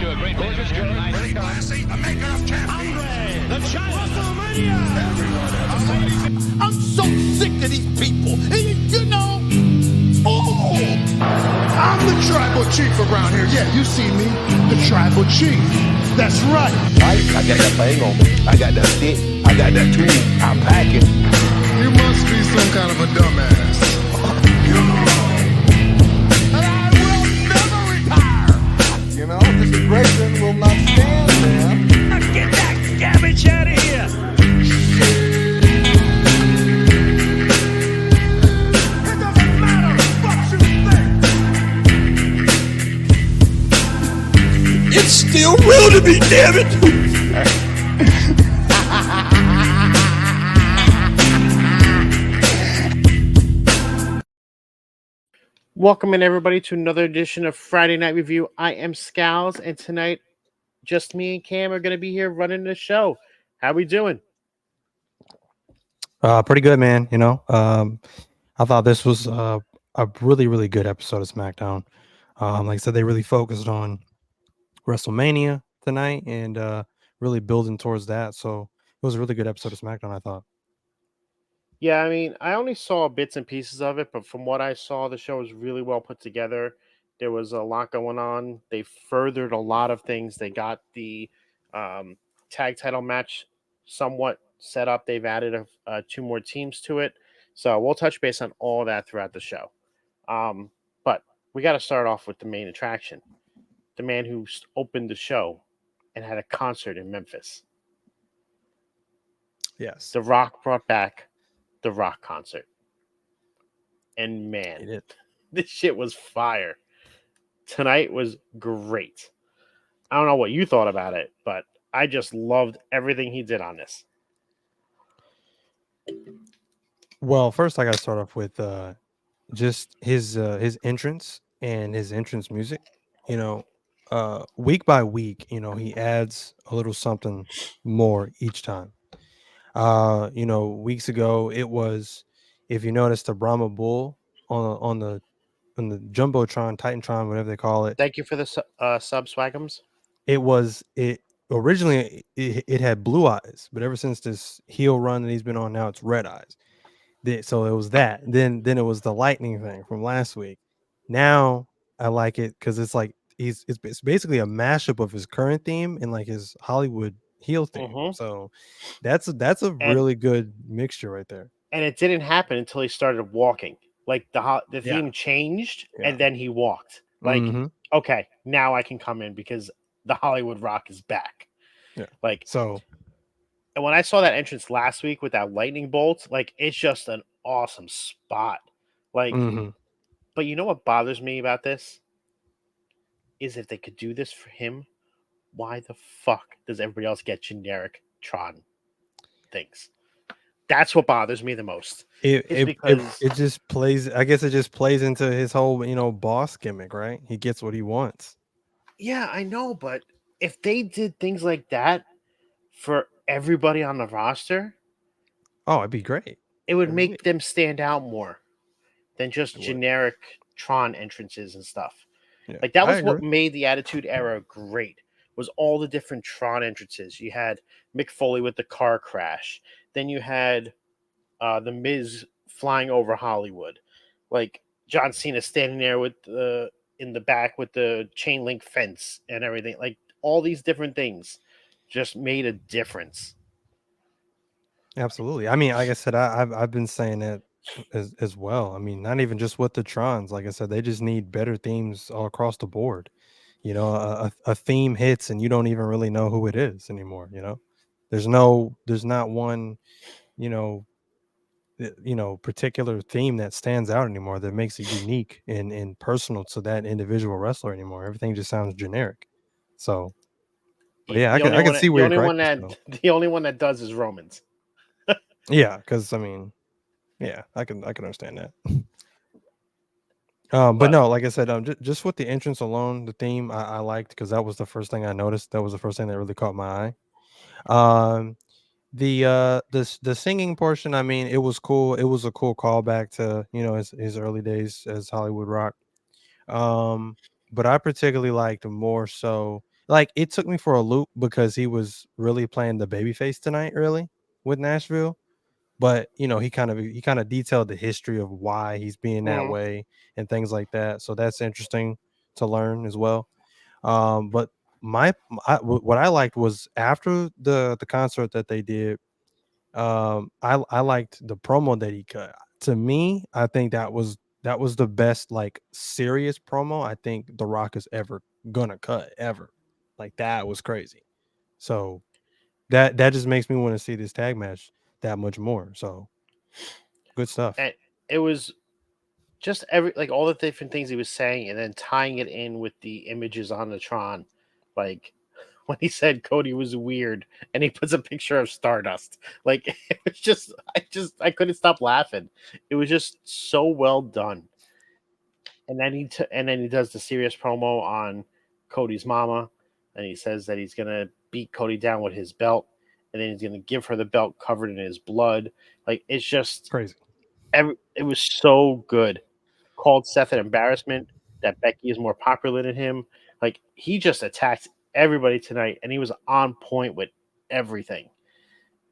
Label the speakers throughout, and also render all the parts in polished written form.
Speaker 1: to a great gorgeous Jordan.
Speaker 2: Very classy, the maker of champions.
Speaker 1: The giant WrestleMania.
Speaker 2: I'm so sick of these people. You know, I'm the tribal chief around here. Yeah, you see me, the tribal chief. That's right.
Speaker 3: I got that thing on me. I got that stick. I got that tool. I'm packing.
Speaker 2: You must be some kind of a dumbass. And I will never retire.
Speaker 4: You know, this aggression will not stand there.
Speaker 1: Now get that garbage out of here.
Speaker 2: It doesn't matter what you think.
Speaker 3: It's still real to me, damn it.
Speaker 5: Welcome in everybody to another edition of Friday Night Review. I am Scalz, and tonight just me and Cam are going to be here running the show. How we doing?
Speaker 6: Pretty good, man. You know, I thought this was a really, really good episode of Smackdown. Like I said, they really focused on WrestleMania tonight and really building towards that. So it was a really good episode of Smackdown, I thought.
Speaker 5: Yeah, I mean, I only saw bits and pieces of it, but from what I saw, the show was really well put together. There was a lot going on. They furthered a lot of things. They got the tag title match somewhat set up. They've added two more teams to it. So we'll touch base on all that throughout the show. But we got to start off with the main attraction. The man who opened the show and had a concert in Memphis.
Speaker 6: Yes.
Speaker 5: The Rock brought back the Rock concert. And man, this shit was fire. Tonight was great. I don't know what you thought about it, but I just loved everything he did on this.
Speaker 6: Well, first I got to start off with just his entrance and his entrance music. You know, week by week, you know, he adds a little something more each time. You know, weeks ago it was, if you notice, the Brahma Bull on the Jumbotron, Titantron, whatever they call it.
Speaker 5: Thank you for the sub Swagums.
Speaker 6: It originally it had blue eyes, but ever since this heel run that he's been on now, it's red eyes. So it was that. Then it was the lightning thing from last week. Now I like it because it's like it's basically a mashup of his current theme and like his Hollywood heel theme.
Speaker 5: Mhm.
Speaker 6: So that's a really good mixture right there.
Speaker 5: And it didn't happen until he started walking. Like the theme changed and then he walked. Like, okay, now I can come in because the Hollywood Rock is back.
Speaker 6: Yeah.
Speaker 5: Like,
Speaker 6: so.
Speaker 5: And when I saw that entrance last week with that lightning bolt, like, it's just an awesome spot. Like, but you know what bothers me about this? Is if they could do this for him, why the fuck does everybody else get generic Tron things? That's what bothers me the most.
Speaker 6: It just plays. I guess it just plays into his whole, you know, boss gimmick, right? He gets what he wants.
Speaker 5: Yeah, I know, but if they did things like that for everybody on the roster,
Speaker 6: oh, it'd be great.
Speaker 5: It would make them stand out more than just generic Tron entrances and stuff. Yeah, like that was what made the Attitude Era great. Was all the different Tron entrances. You had Mick Foley with the car crash. Then you had the Miz flying over Hollywood. Like John Cena standing there with in the back with the chain link fence and everything. Like all these different things just made a difference.
Speaker 6: Absolutely. I mean, like I said, I've been saying that as well. I mean, not even just with the Trons. Like I said, they just need better themes all across the board. You know, a theme hits and you don't even really know who it is anymore. You know, there's not one, you know, particular theme that stands out anymore that makes it unique and personal to that individual wrestler anymore. Everything just sounds generic. So, yeah, I can see where you're right.
Speaker 5: The only one that does is Romans.
Speaker 6: Yeah, because I mean, yeah, I can understand that. But no, like I said, just with the entrance alone, the theme I liked because that was the first thing I noticed. That was the first thing that really caught my eye. The singing portion, I mean, it was cool. It was a cool callback to, you know, his early days as Hollywood Rock. But I particularly liked more so like it took me for a loop because he was really playing the babyface tonight, really with Nashville. But he kind of detailed the history of why he's being that
Speaker 5: Mhm.
Speaker 6: way and things like that. So that's interesting to learn as well. But what I liked was after the concert that they did. I liked the promo that he cut. To me, I think that was the best like serious promo I think The Rock is ever gonna cut ever. Like that was crazy. So that just makes me want to see this tag match that much more. So good stuff.
Speaker 5: And it was just every like all the different things he was saying, and then tying it in with the images on the Tron, like when he said Cody was weird, and he puts a picture of Stardust. Like it was I couldn't stop laughing. It was just so well done. And then and then he does the serious promo on Cody's mama, and he says that he's gonna beat Cody down with his belt, and then he's gonna give her the belt covered in his blood. Like it's just
Speaker 6: Crazy.
Speaker 5: it was so good. Called Seth an embarrassment that Becky is more popular than him. Like he just attacked everybody tonight, and he was on point with everything.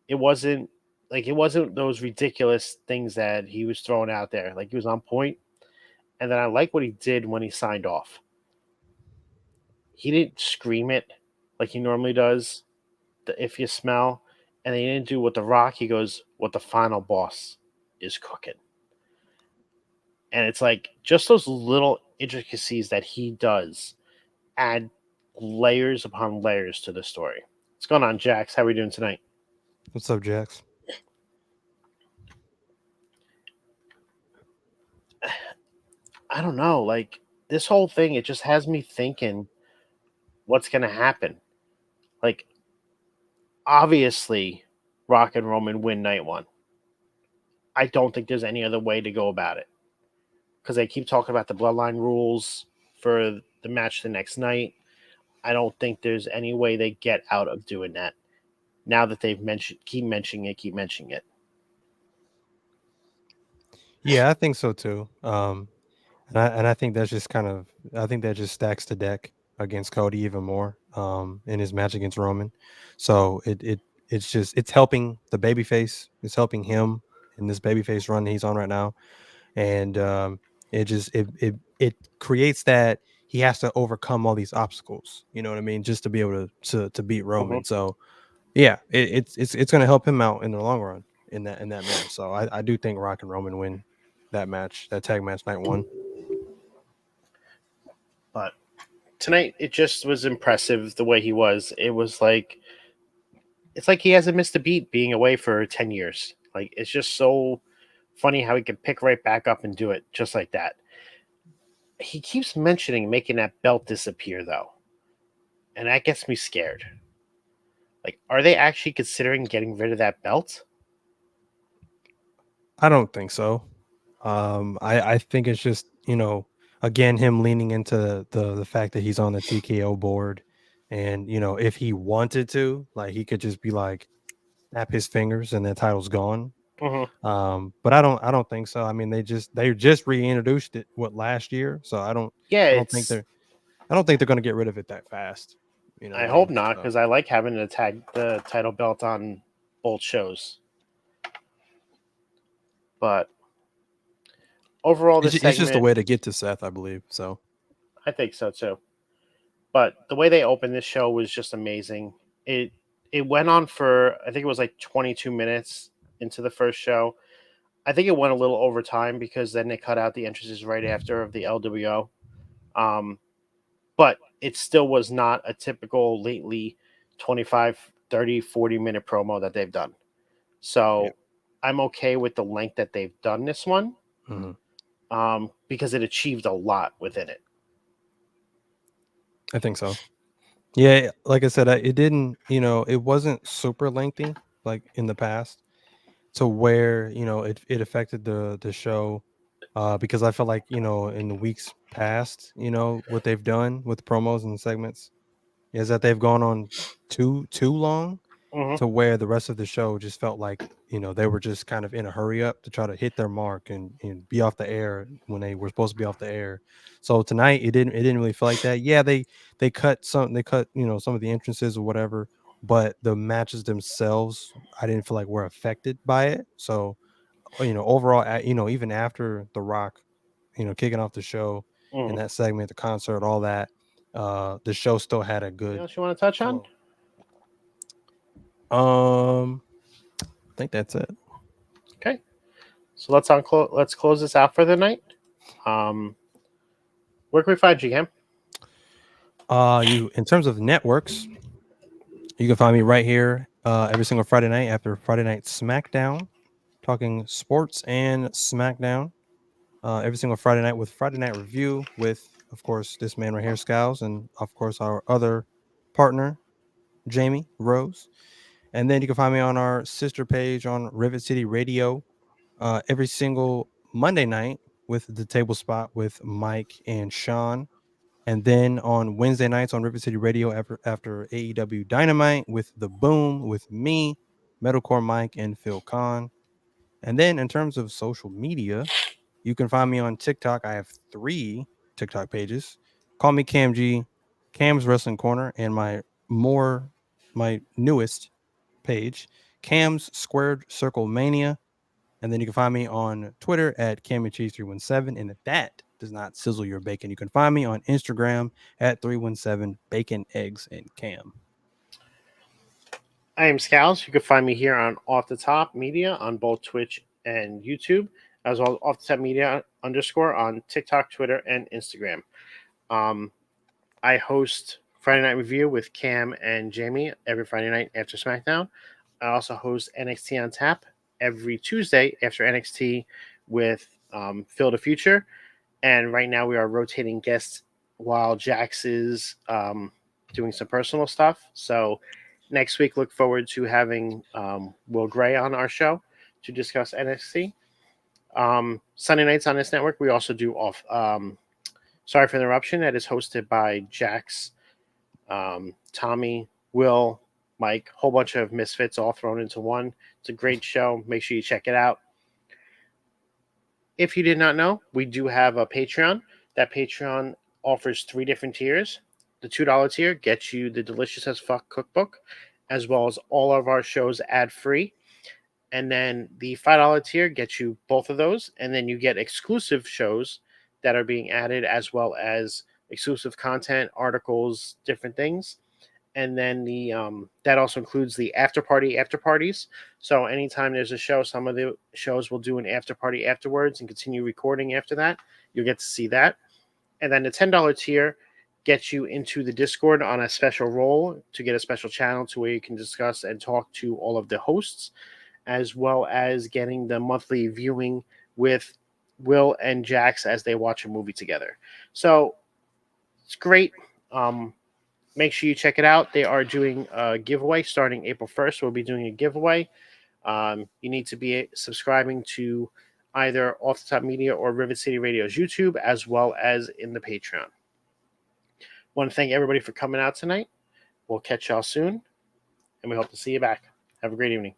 Speaker 5: It wasn't it wasn't those ridiculous things that he was throwing out there. Like he was on point, and then I like what he did when he signed off. He didn't scream it like he normally does. If you smell, and he didn't do what the Rock. He goes, "What the final boss is cooking." And it's like just those little intricacies that he does add layers upon layers to the story. What's going on, Jax? How are we doing tonight?
Speaker 6: What's up, Jax?
Speaker 5: I don't know. Like this whole thing, it just has me thinking what's going to happen. Like, obviously, Rock and Roman win night one. I don't think there's any other way to go about it because they keep talking about the bloodline rules for the match the next night. I don't think there's any way they get out of doing that now that they've keep mentioning it.
Speaker 6: Yeah, I think so too. And I think that's just I think that just stacks the deck against Cody even more in his match against Roman. So it's helping the babyface. It's helping him in this babyface run he's on right now. And it creates that he has to overcome all these obstacles. You know what I mean? Just to be able to beat
Speaker 5: Mhm.
Speaker 6: Roman. So yeah, it's going to help him out in the long run in that match. So I do think Rock and Roman win that tag match night one.
Speaker 5: But tonight, it just was impressive the way he was. It was like it's like he hasn't missed a beat being away for 10 years. Like it's just so funny how he can pick right back up and do it just like that. He keeps mentioning making that belt disappear though, and that gets me scared. Like, are they actually considering getting rid of that belt?
Speaker 6: I don't think so. I think it's just again him leaning into the fact that he's on the TKO board, and if he wanted to, like he could just be like snap his fingers and the title's gone.
Speaker 5: Mm-hmm.
Speaker 6: But I don't think so. I mean they just reintroduced it last year, so
Speaker 5: Yeah,
Speaker 6: I don't think they're I don't think they're gonna get rid of it that fast. You know what
Speaker 5: I
Speaker 6: I
Speaker 5: hope
Speaker 6: mean?
Speaker 5: not
Speaker 6: So
Speaker 5: because I like having the title belt on both shows. But overall, this
Speaker 6: it's just a
Speaker 5: segment,
Speaker 6: way to get to Seth, I believe. So
Speaker 5: I think so too. But the way they opened this show was just amazing. It went on for I think it was like 22 minutes into the first show. I think it went a little over time because then they cut out the entrances right after of the LWO. Um, but it still was not a typical lately 25, 30, 40-minute promo that they've done.
Speaker 6: yeah.
Speaker 5: So I'm okay with the length that they've done this one
Speaker 6: Mhm.
Speaker 5: because it achieved a lot within it.
Speaker 6: I think so. Yeah, like I said, it didn't, it wasn't super lengthy like in the past to where, it affected the show because I felt like, in the weeks past, what they've done with promos and segments is that they've gone on too long.
Speaker 5: Mhm.
Speaker 6: to where the rest of the show just felt like, they were just kind of in a hurry up to try to hit their mark and be off the air when they were supposed to be off the air. So tonight it didn't really feel like that. Yeah, they cut some of the entrances or whatever, but the matches themselves I didn't feel like were affected by it. So overall, even after The Rock, kicking off the show in
Speaker 5: Mhm.
Speaker 6: that segment, the concert, all that, the show still had a
Speaker 5: Anything
Speaker 6: good
Speaker 5: else you want to touch on?
Speaker 6: flow. I think that's it.
Speaker 5: Okay. So let's close this out for the night. Um, where can we find you, Cam?
Speaker 6: You in terms of networks, you can find me right here every single Friday night after Friday Night Smackdown, talking sports and Smackdown. Every single Friday night with Friday Night Review with, of course, this man right here, Scalz, and of course our other partner, Jamie Rose. And then you can find me on our sister page on Rivet City Radio every single Monday night with the table spot with Mike and Sean. And then on Wednesday nights on River City Radio after AEW Dynamite with The Boom with me, Metalcore Mike, and Phil Khan. And then in terms of social media, you can find me on TikTok. I have 3 TikTok pages. Call me Cam G, Cam's Wrestling Corner, and my newest page, Cam's Squared Circle Mania. And then you can find me on Twitter at CammyCheese317. And if that does not sizzle your bacon, you can find me on Instagram at 317 Bacon, Eggs, and Cam.
Speaker 5: I am Scals. You can find me here on Off the Top Media on both Twitch and YouTube, as well as Off the Top Media _ on TikTok, Twitter, and Instagram. I host Friday Night Review with Cam and Jamie every Friday night after SmackDown. I also host NXT on Tap every Tuesday after NXT with Phil the Future. And right now we are rotating guests while Jax is doing some personal stuff. So next week, look forward to having Will Gray on our show to discuss NXT. Sunday nights on this network, we also do off. Sorry for the interruption. That is hosted by Jax, Tommy, Will, Mike, whole bunch of misfits all thrown into one. It's a great show. Make sure you check it out. If you did not know, we do have a Patreon. That Patreon offers 3 different tiers. The $2 tier gets you the Delicious as Fuck cookbook, as well as all of our shows ad-free. And then the $5 tier gets you both of those, and then you get exclusive shows that are being added, as well as exclusive content, articles, different things. And then the that also includes the after parties. So anytime there's a show, some of the shows will do an after party afterwards and continue recording after that. You'll get to see that. And then the $10 tier gets you into the Discord on a special role to get a special channel to where you can discuss and talk to all of the hosts, as well as getting the monthly viewing with Will and Jax as they watch a movie together. So it's great. Make sure you check it out. They are doing a giveaway starting April 1st. We'll be doing a giveaway. You need to be subscribing to either Off the Top Media or Rivet City Radio's YouTube, as well as in the Patreon. Want to thank everybody for coming out tonight. We'll catch y'all soon, and we hope to see you back. Have a great evening.